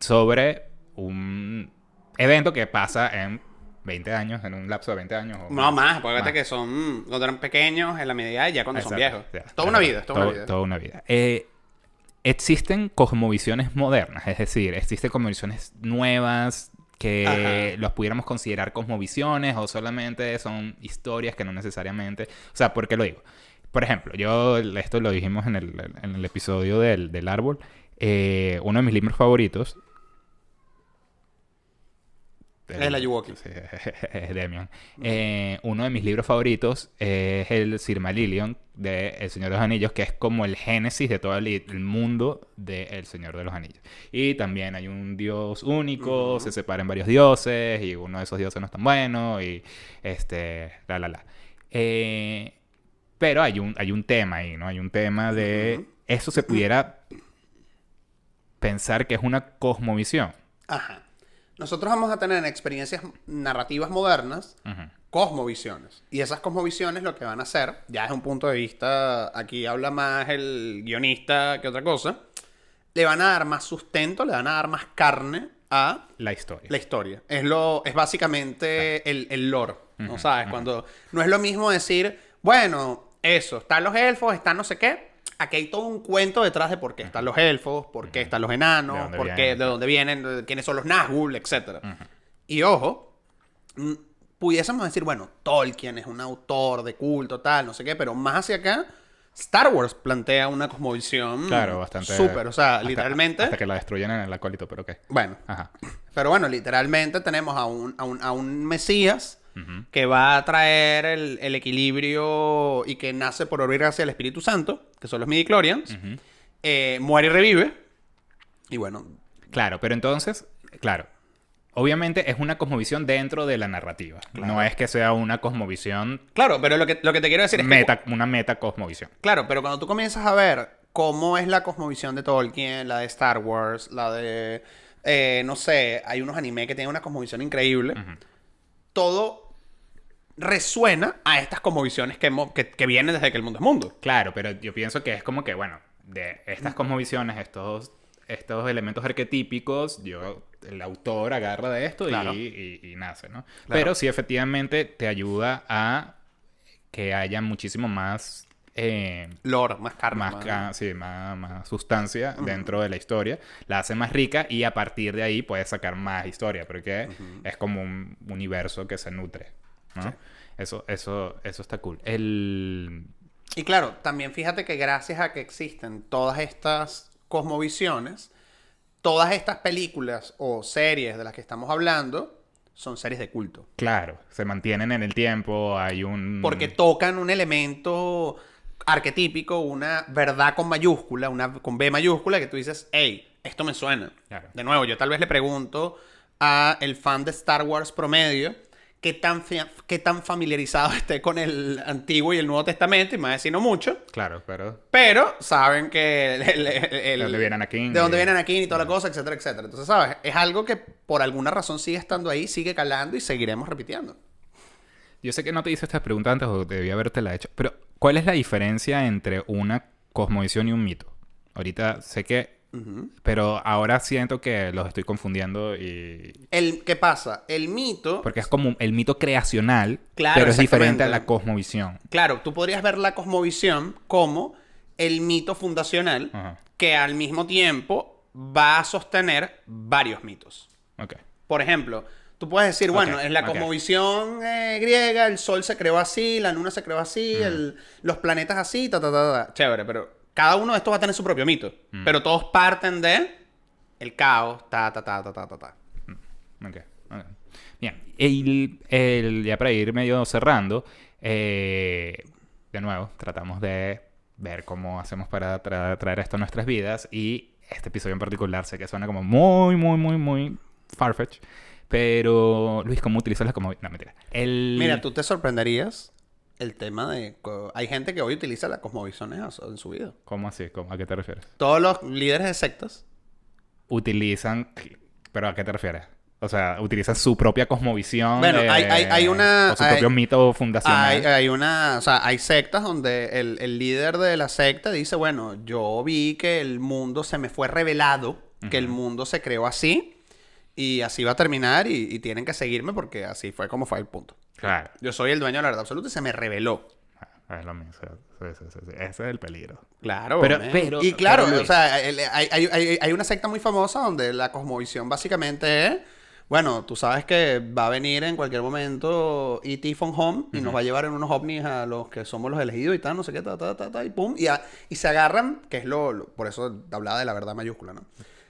sobre un evento que pasa en 20 años, en un lapso de 20 años. O No más, porque más. fíjate que son cuando eran pequeños, en la medida y ya cuando son Exacto, viejos. ya, Toda una exacto. vida, toda una vida. Toda una vida. Existen cosmovisiones modernas, es decir, existen cosmovisiones nuevas que Ajá. los pudiéramos considerar cosmovisiones o solamente son historias que no necesariamente... O sea, ¿por qué lo digo? Por ejemplo, esto lo dijimos en el episodio del árbol, uno de mis libros favoritos... Es el Ayuwoki. Sí, es Demian. Uno de mis libros favoritos es el Silmarillion de El Señor de los Anillos, que es como el génesis de todo el mundo de El Señor de los Anillos. Y también hay un dios único, se separan varios dioses, y uno de esos dioses no es tan bueno, y pero hay un tema ahí, ¿no? Hay un tema de... Eso se pudiera pensar que es una cosmovisión. Ajá. Nosotros vamos a tener experiencias narrativas modernas, Ujú. cosmovisiones. Y esas cosmovisiones lo que van a hacer, ya es un punto de vista, aquí habla más el guionista que otra cosa, le van a dar más sustento, le van a dar más carne a La historia. la historia. Es básicamente el lore, ¿no sabes? Cuando no es lo mismo decir, bueno, eso, están los elfos, están no sé qué. Aquí hay todo un cuento detrás de por qué están los elfos, por qué están los ¿De enanos, dónde por qué, vienen? de dónde vienen, quiénes son los Nazgûl, etc. Y ojo, pudiésemos decir, bueno, Tolkien es un autor de culto, tal, no sé qué, pero más hacia acá, Star Wars plantea una cosmovisión Claro, bastante... súper, o sea, hasta- literalmente... Hasta que la destruyen en el acólito, pero ¿qué? Bueno, Ajá. pero bueno, literalmente tenemos a un Mesías que va a traer el equilibrio y que nace por obra y gracia del Espíritu Santo, que son los midichlorians. Muere y revive. Y bueno, Claro, pero entonces, claro, obviamente es una cosmovisión dentro de la narrativa. No es que sea una cosmovisión claro, pero lo que te quiero decir es que... una meta cosmovisión. Claro, pero cuando tú comienzas a ver cómo es la cosmovisión de Tolkien, la de Star Wars, la de... no sé, hay unos anime que tienen una cosmovisión increíble. Todo resuena a estas cosmovisiones que vienen desde que el mundo es mundo. Claro, pero yo pienso que es como que, bueno, de estas cosmovisiones, estos elementos arquetípicos, el autor agarra de esto Claro. y nace, ¿no? Claro. Pero sí efectivamente te ayuda a que haya muchísimo más... Lore, más karma. más sustancia dentro de la historia, la hace más rica y a partir de ahí puedes sacar más historia, porque es como un universo que se nutre, ¿no? Sí. Eso está cool. Y claro, también fíjate que gracias a que existen todas estas cosmovisiones, todas estas películas o series de las que estamos hablando son series de culto. Claro, se mantienen en el tiempo, hay un... Porque tocan un elemento arquetípico, una verdad con mayúscula, una con B mayúscula, que tú dices, hey, esto me suena. Claro. De nuevo, yo tal vez le pregunto a el fan de Star Wars promedio qué tan familiarizado esté con el Antiguo y el Nuevo Testamento, y me va a decir no mucho, Claro, pero... pero saben que ¿De dónde viene Anakin? de dónde viene Anakin y toda la cosa, etcétera, etcétera. Entonces, ¿sabes? Es algo que por alguna razón sigue estando ahí, sigue calando y seguiremos repitiendo. Yo sé que no te hice esta pregunta antes o debí habértela hecho, pero ¿cuál es la diferencia entre una cosmovisión y un mito? Ahorita sé que Pero ahora siento que los estoy confundiendo y... ¿Qué pasa? El mito... Porque es como el mito creacional, Claro, pero es diferente a exactamente. la cosmovisión. Claro, tú podrías ver la cosmovisión como el mito fundacional Ajá. que al mismo tiempo va a sostener varios mitos. Ok. Por ejemplo, tú puedes decir, bueno, en la ok. cosmovisión griega el sol se creó así, la luna se creó así, los planetas así, ta, ta, ta, ta. Chévere, pero cada uno de estos va a tener su propio mito. Pero todos parten de el caos, ta, ta, ta, ta, ta, ta, ta. Ok. Bien. Ya para ir medio cerrando, de nuevo, tratamos de ver cómo hacemos para traer esto a nuestras vidas. Y este episodio en particular sé que suena como muy farfetch. Pero, Luis, ¿cómo utilizas la cosmovisión? No, mentira. Mira, tú te sorprenderías el tema de... Hay gente que hoy utiliza la cosmovisión en su vida. ¿Cómo así? ¿A qué te refieres? Todos los líderes de sectas. Utilizan... ¿Pero a qué te refieres? O sea, utilizan su propia cosmovisión. Bueno, hay una... O su propio mito fundacional. O sea, hay sectas donde el líder de la secta dice, bueno, yo vi que el mundo se me fue revelado, que el mundo se creó así, y así va a terminar, y tienen que seguirme porque así fue como fue el punto. Claro. Yo soy el dueño de la verdad absoluta y se me reveló. Es lo mismo. Sí. Ese es el peligro. Claro, Pero- man. pero- Y claro, pero, o Luis. sea, hay una secta muy famosa donde la cosmovisión básicamente es, bueno, tú sabes que va a venir en cualquier momento E.T. from Home y nos va a llevar en unos ovnis a los que somos los elegidos y tal, no sé qué, y pum, y se agarran, que es por eso hablaba de la verdad mayúscula, ¿no?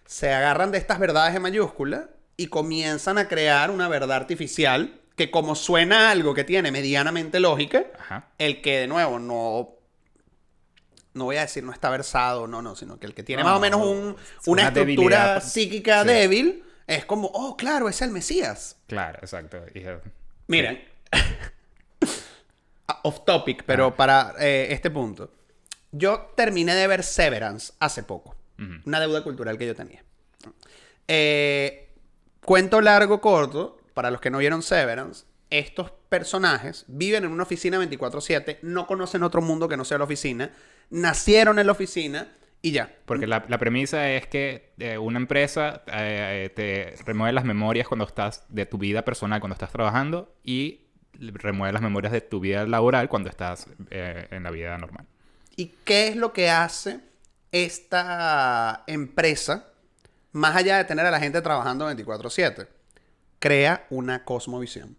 Se agarran de estas verdades en mayúscula y comienzan a crear una verdad artificial que como suena algo que tiene medianamente lógica, Ajá. el que de nuevo no voy a decir no está versado, no, sino que el que tiene No, más o menos una una estructura debilidad. psíquica Sí. débil, es como, oh, claro, es el Mesías. Claro, exacto. Miren, off topic, pero para este punto. Yo terminé de ver Severance hace poco. Una deuda cultural que yo tenía. Cuento largo, corto, para los que no vieron Severance, estos personajes viven en una oficina 24/7, no conocen otro mundo que no sea la oficina, nacieron en la oficina y ya. Porque la premisa es que una empresa te remueve las memorias cuando estás de tu vida personal cuando estás trabajando y remueve las memorias de tu vida laboral cuando estás en la vida normal. ¿Y qué es lo que hace esta empresa, más allá de tener a la gente trabajando 24/7? Crea una cosmovisión.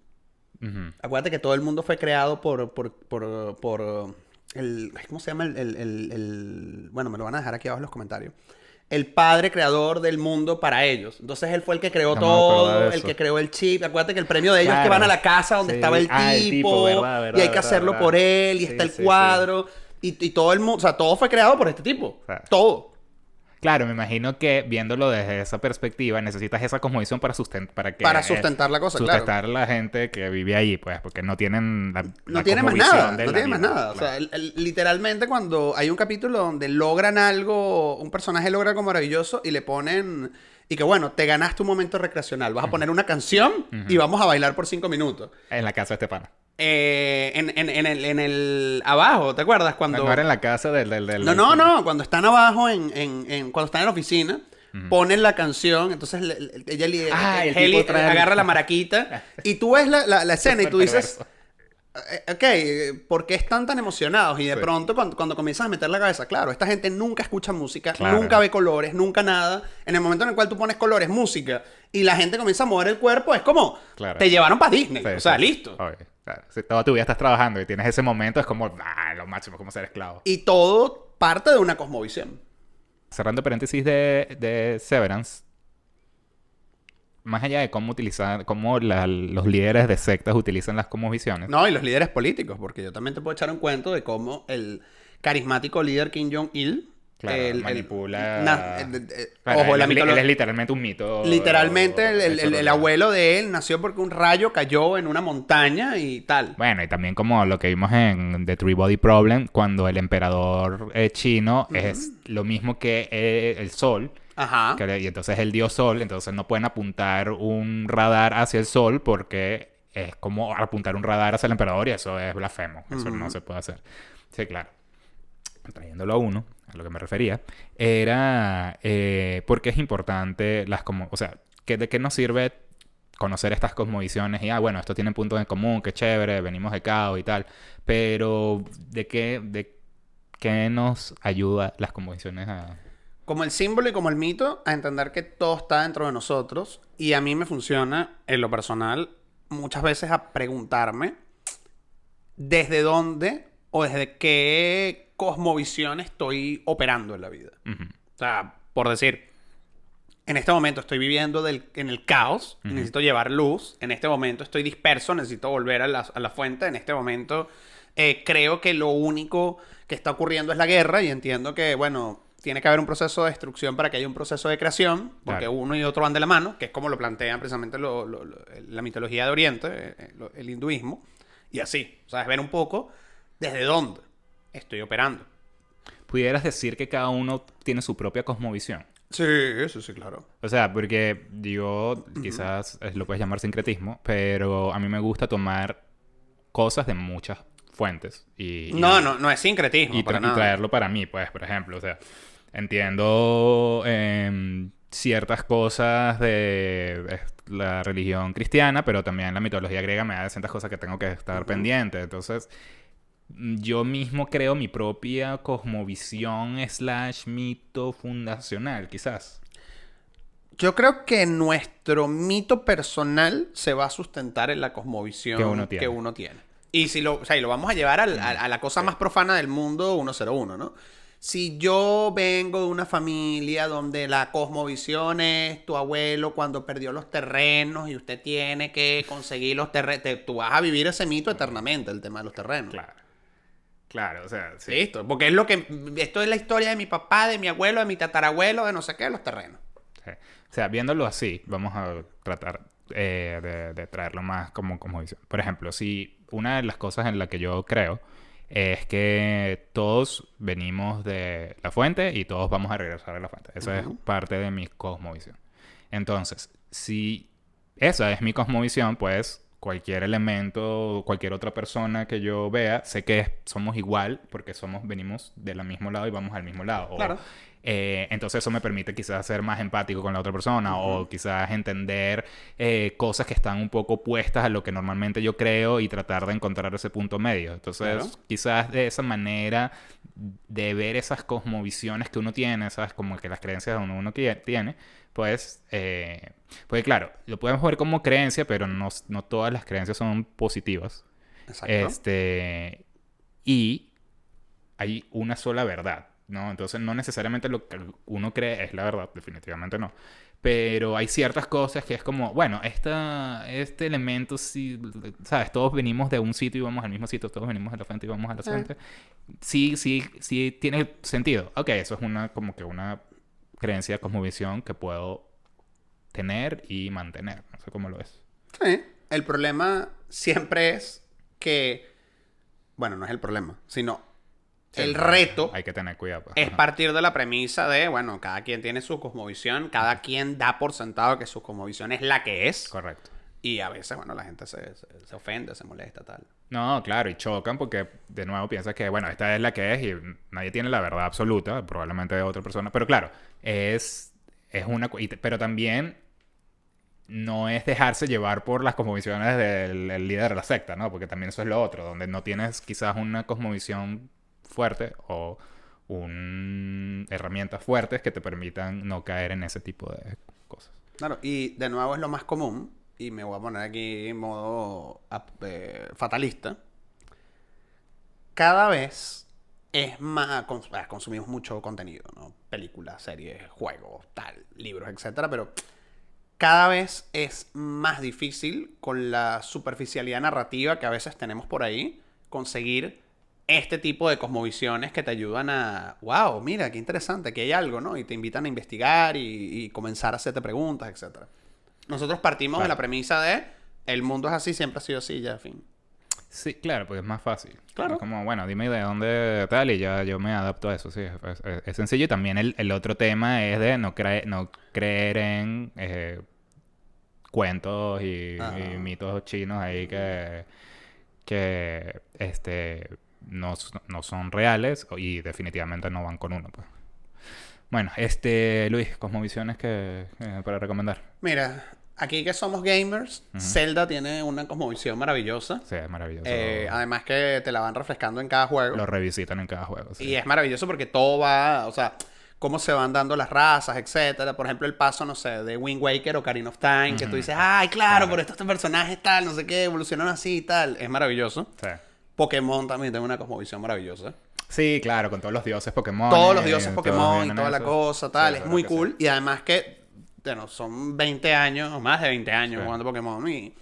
Ujú. Acuérdate que todo el mundo fue creado por el... ¿Cómo se llama? Bueno, me lo van a dejar aquí abajo en los comentarios. El padre creador del mundo para ellos. Entonces él fue el que creó No me acordaba todo, de el eso. que creó el chip. Acuérdate que el premio de ellos es que Claro. van a la casa donde Sí. estaba el El tipo, verdad, y hay que verdad, hacerlo verdad. por él, y Sí, está el sí, cuadro, y todo el mundo, o sea, todo fue creado por este tipo. Claro. Todo. Claro, me imagino que viéndolo desde esa perspectiva necesitas esa cosmovisión para Sustentar la cosa, claro. sustentar a la gente que vive ahí, pues, porque no tienen No tiene más nada, no tiene más nada. O Claro. sea, literalmente cuando hay un capítulo donde logran algo, un personaje logra algo maravilloso y le ponen... Y que bueno, te ganaste un momento recreacional. Vas a poner una canción y vamos a bailar por 5 minutos. En la casa de este pana. En el... Abajo, ¿te acuerdas? Cuando... No era en la casa del... No. Cuando están abajo, cuando están en la oficina, ponen la canción. Entonces ella El Heli tipo trae- agarra la maraquita. Y tú ves la escena y tú dices... Perverso. ¿Por qué están tan emocionados? Y de Sí. pronto, cuando comienzas a meter la cabeza, claro, esta gente nunca escucha música, Claro. nunca ve colores, nunca nada. En el momento en el cual tú pones colores, música, y la gente comienza a mover el cuerpo, es como, Claro. te llevaron para Disney. Sí, o sea, sí. listo. Obvio, claro. Si toda tu vida estás trabajando y tienes ese momento, es como, lo máximo, como ser esclavo. Y todo parte de una cosmovisión. Cerrando paréntesis de Severance, más allá de cómo los líderes de sectas utilizan las cosmovisiones. No, y los líderes políticos, porque yo también te puedo echar un cuento de cómo el carismático líder Kim Jong-il Claro, manipula... ojo, él, la él mitología. es literalmente un mito. Literalmente, hecho el realidad. abuelo de él nació porque un rayo cayó en una montaña y tal. Bueno, y también como lo que vimos en The Three Body Problem, cuando el emperador chino es lo mismo que el sol, Ajá. y entonces el dios sol, entonces no pueden apuntar un radar hacia el sol porque es como apuntar un radar hacia el emperador y eso es blasfemo. Eso no se puede hacer. Sí, claro. trayéndolo a uno, a lo que me refería, era por qué es importante o sea, ¿de qué nos sirve conocer estas cosmovisiones? Y, bueno, esto tiene puntos en común, qué chévere, venimos de caos y tal, pero ¿de qué nos ayuda las cosmovisiones a...? Como el símbolo y como el mito, a entender que todo está dentro de nosotros. Y a mí me funciona, en lo personal, muchas veces a preguntarme desde dónde o desde qué cosmovisión estoy operando en la vida. Ujú, O sea, por decir, en este momento estoy viviendo en el caos, ujú. necesito llevar luz. En este momento estoy disperso, necesito volver a la fuente. En este momento creo que lo único que está ocurriendo es la guerra y entiendo que, bueno, tiene que haber un proceso de destrucción para que haya un proceso de creación, porque Claro. uno y otro van de la mano, que es como lo plantean precisamente la mitología de Oriente, el hinduismo, y así. O sea, es ver un poco desde dónde estoy operando. ¿Pudieras decir que cada uno tiene su propia cosmovisión? Sí, sí, sí, claro. O sea, porque yo Ujú. quizás lo puedes llamar sincretismo, pero a mí me gusta tomar cosas de muchas fuentes No, no, no es sincretismo, para y nada. traerlo para mí, pues, por ejemplo. O sea, entiendo ciertas cosas de la religión cristiana, pero también la mitología griega me da ciertas cosas que tengo que estar Ujú. pendiente. Entonces, yo mismo creo mi propia cosmovisión slash mito fundacional, quizás. Yo creo que nuestro mito personal se va a sustentar en la Que uno cosmovisión que tiene. uno tiene. Y si lo, o sea, y lo vamos a llevar Mm, a la cosa sí. más profana del mundo 101, ¿no? Si yo vengo de una familia donde la cosmovisión es tu abuelo cuando perdió los terrenos y usted tiene que conseguir los terrenos, tú vas a vivir ese mito eternamente, el tema de los terrenos. Claro. Claro, o sea, sí. Listo, porque es lo que, esto es la historia de mi papá, de mi abuelo, de mi tatarabuelo, de no sé qué, los terrenos. Sí. O sea, viéndolo así, vamos a tratar de traerlo más como visión. Por ejemplo, si una de las cosas en la que yo creo es que todos venimos de la fuente y todos vamos a regresar a la fuente. Esa es Ujú. parte de mi cosmovisión. Entonces, si esa es mi cosmovisión, pues cualquier elemento, cualquier otra persona que yo vea, sé que somos igual porque venimos del mismo lado y vamos al mismo lado. Claro. Entonces eso me permite quizás ser más empático con la otra persona Ujú. o quizás entender cosas que están un poco opuestas a lo que normalmente yo creo y tratar de encontrar ese punto medio. Claro. Entonces quizás de esa manera de ver esas cosmovisiones que uno tiene, esas como que las creencias de uno que tiene, pues, pues claro, lo podemos ver como creencia, pero no todas las creencias son positivas. Exacto. Este, y hay una sola verdad, ¿no? Entonces no necesariamente lo que uno cree es la verdad, definitivamente no. Pero hay ciertas cosas que es como, bueno, este elemento sí, ¿sabes? Todos venimos de un sitio y vamos al mismo sitio, todos venimos de la fuente y vamos a la Eh, fuente. Sí, sí, sí tiene sentido. Ok, eso es como que una creencia, cosmovisión que puedo tener y mantener. No sé cómo lo es. sí. El problema siempre es que, bueno, no es el problema, sino Sí, el reto hay que tener cuidado, pues. es Ajá. partir de la premisa de, bueno, cada quien tiene su cosmovisión, cada quien da por sentado que su cosmovisión es la que es. Correcto. Y a veces, bueno, la gente se ofende, se molesta, tal. No, claro, y chocan porque de nuevo piensas que, bueno, esta es la que es y nadie tiene la verdad absoluta, probablemente otra persona, pero claro, es pero también no es dejarse llevar por las cosmovisiones del líder de la secta, ¿no? Porque también eso es lo otro, donde no tienes quizás una cosmovisión fuerte o herramientas fuertes que te permitan no caer en ese tipo de cosas. Claro, y de nuevo es lo más común, y me voy a poner aquí en modo fatalista. Cada vez es más, consumimos mucho contenido, ¿no? Películas, series, juegos, tal, libros, etcétera, pero cada vez es más difícil con la superficialidad narrativa que a veces tenemos por ahí conseguir este tipo de cosmovisiones que te ayudan a, wow, mira, qué interesante, aquí hay algo, ¿no? Y te invitan a investigar y comenzar a hacerte preguntas, etcétera. Nosotros partimos de la Claro. premisa de el mundo es así, siempre ha sido así, ya, fin. Sí, claro, porque es más fácil. Es Claro. como, bueno, dime de dónde tal y ya yo me adapto a eso, sí. Es sencillo. Y también el otro tema es de no creer en cuentos y Ajá. mitos chinos ahí que no son reales y definitivamente no van con uno, pues. Bueno, Luis, cosmovisiones que para recomendar. Mira, aquí que somos gamers, Zelda tiene una cosmovisión maravillosa. Sí, es maravilloso. Además que te la van refrescando en cada juego. Lo revisitan en cada juego. Sí. Y es maravilloso porque todo va, o sea, cómo se van dando las razas, etcétera. Por ejemplo, el paso, no sé, de Wind Waker o Ocarina of Time, que tú dices, ay, claro, por estos personajes tal, no sé qué, evolucionan así y tal. Es maravilloso. Sí. Pokémon también tiene una cosmovisión maravillosa. Sí, claro, con todos los dioses Pokémon. Todos los dioses todos Pokémon y vienen toda la eso. cosa, tal. Sí, Es claro muy que cool. sí. Y además que, bueno, son 20 años, o más de 20 años Sí. jugando Pokémon. Y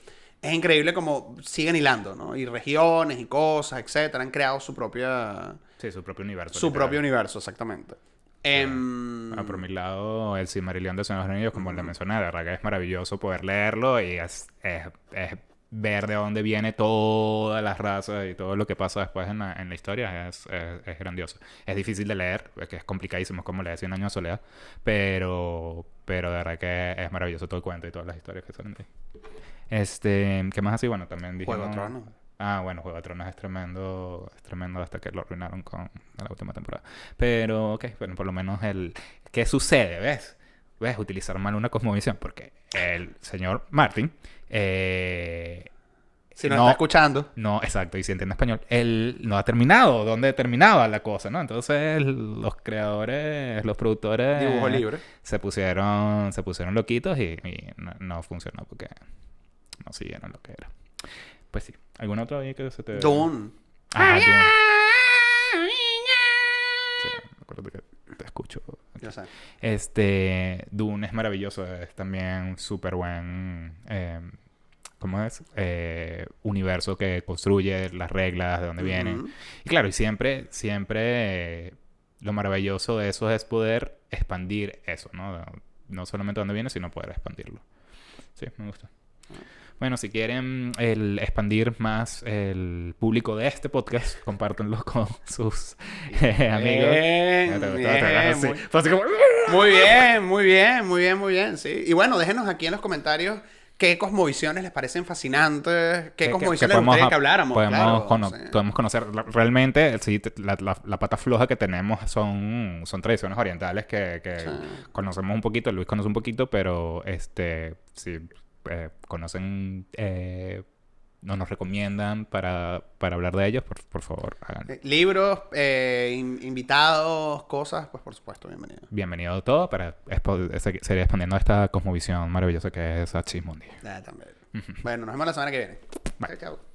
es increíble como siguen hilando, ¿no? Y regiones y cosas, etcétera. Han creado su propia... Sí, su propio universo. Su literal. propio universo, exactamente. Por mi lado, el Silmarillion de Señor de los Anillos, como le mencioné, de verdad que es maravilloso poder leerlo y es ver de dónde viene todas las razas y todo lo que pasa después en la historia es grandioso. Es difícil de leer, es que es complicadísimo, es como leer 100 años de soledad, pero de verdad que es maravilloso todo el cuento y todas las historias que salen de ahí. ¿Qué más así? Bueno, también dijimos... Juego de Tronos. Ah, bueno, Juego de Tronos es tremendo hasta que lo arruinaron con la última temporada. Pero, ok, bueno, por lo menos ¿qué sucede? ¿Ves? Utilizar mal una cosmovisión, porque el señor Martin, Si nos está escuchando. no, exacto, y si entiende español, él no ha terminado donde terminaba la cosa, ¿no? Entonces los creadores, los productores... Dibujo libre. Se pusieron loquitos y no funcionó porque no siguieron lo que era. Pues sí. ¿Algún otro ahí que se te... Dune. Ajá, Dune. Sí, me acuerdo que te escucho. Ya sé. Dune es maravilloso. Es también súper buen... ¿cómo es? Universo que construye las reglas, de dónde vienen. Y claro, y siempre lo maravilloso de eso es poder expandir eso, ¿no? No solamente dónde viene, sino poder expandirlo. Sí, me gusta. Bueno, si quieren expandir más el público de este podcast, compártanlo con sus amigos. Bien, Sí. Fue así como... muy bien, sí. Y bueno, déjenos aquí en los comentarios qué cosmovisiones les parecen fascinantes, qué cosmovisiones les gustaría que habláramos. Podemos conocer realmente, sí, la pata floja que tenemos son tradiciones orientales que Sí. conocemos un poquito, Luis conoce un poquito, pero sí, conocen, no nos recomiendan para hablar de ellos, por favor, hagan. Libros, invitados, cosas, pues por supuesto, bienvenido. Bienvenido a todo para seguir expandiendo esta cosmovisión maravillosa que es Achis Mundi. También. Bueno, nos vemos la semana que viene. Bye. Chao, chao.